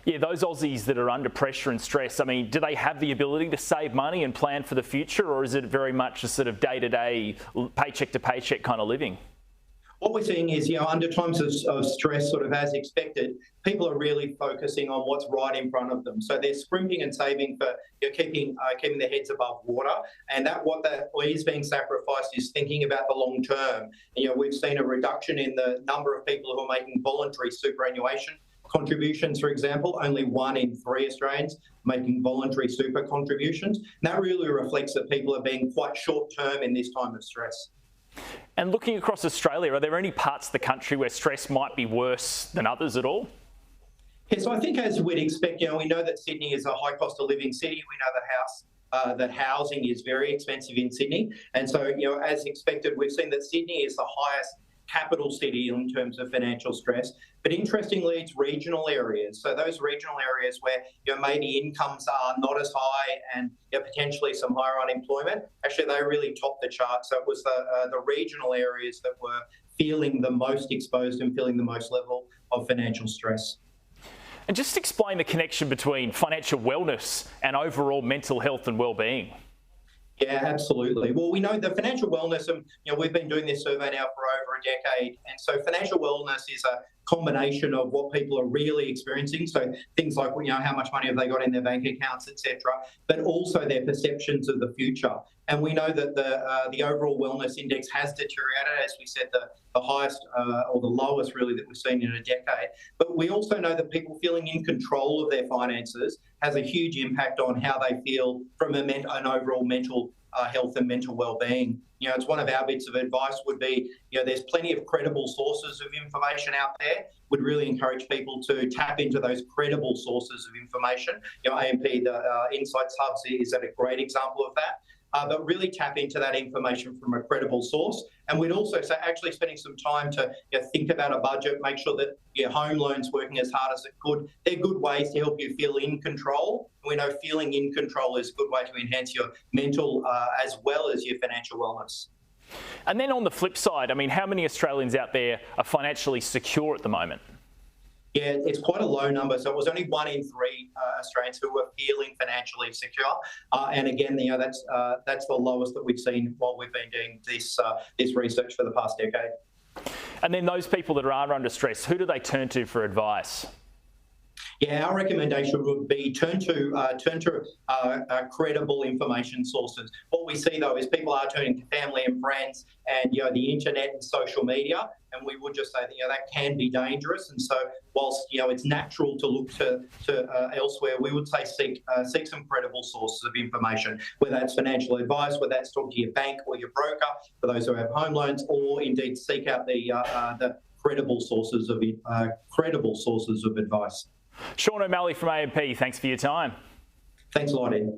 Yeah, those Aussies that are under pressure and stress, I mean, do they have the ability to save money and plan for the future, or is it very much a sort of day-to-day, paycheck to paycheck kind of living? What we're seeing is, under times of stress, sort of as expected, people are really focusing on what's right in front of them. So they're scrimping and saving for keeping their heads above water, and what is being sacrificed is thinking about the long term. And, we've seen a reduction in the number of people who are making voluntary superannuation contributions, for example. Only 1 in 3 Australians making voluntary super contributions. And that really reflects that people are being quite short term in this time of stress. And looking across Australia, are there any parts of the country where stress might be worse than others at all? Yeah, so I think as we'd expect, we know that Sydney is a high cost of living city. We know that housing is very expensive in Sydney. And so, as expected, we've seen that Sydney is the highest capital city in terms of financial stress. But interestingly, it's regional areas. So those regional areas where maybe incomes are not as high and potentially some higher unemployment, actually they really topped the chart. So it was the regional areas that were feeling the most exposed and feeling the most level of financial stress. And just explain the connection between financial wellness and overall mental health and well-being. Yeah, absolutely. Well, we know the financial wellness, and we've been doing this survey now for over a decade, and so financial wellness is a combination of what people are really experiencing. So things like how much money have they got in their bank accounts, etc., but also their perceptions of the future. And we know that the overall wellness index has deteriorated, as we said, the highest or the lowest really that we've seen in a decade. But we also know that people feeling in control of their finances has a huge impact on how they feel from an overall mental health and mental well-being. It's one of our bits of advice would be, there's plenty of credible sources of information out there. Would really encourage people to tap into those credible sources of information. AMP, the Insights Hubs is a great example of that. But really tap into that information from a credible source. And we'd also say actually spending some time to think about a budget, make sure that your home loan's working as hard as it could. They're good ways to help you feel in control. We know feeling in control is a good way to enhance your mental as well as your financial wellness. And then on the flip side, I mean, how many Australians out there are financially secure at the moment? Yeah, it's quite a low number. So it was only 1 in 3 Australians who were feeling financially secure. And again, that's the lowest that we've seen while we've been doing this research for the past decade. And then those people that are under stress, who do they turn to for advice? Yeah, our recommendation would be turn to credible information sources. What we see though is people are turning to family and friends and the internet and social media, and we would just say that that can be dangerous. And so, whilst it's natural to look to elsewhere, we would say seek some credible sources of information, whether that's financial advice, whether that's talk to your bank or your broker for those who have home loans, or indeed seek out the credible sources of advice. Sean O'Malley from AMP, thanks for your time. Thanks a lot, Ed.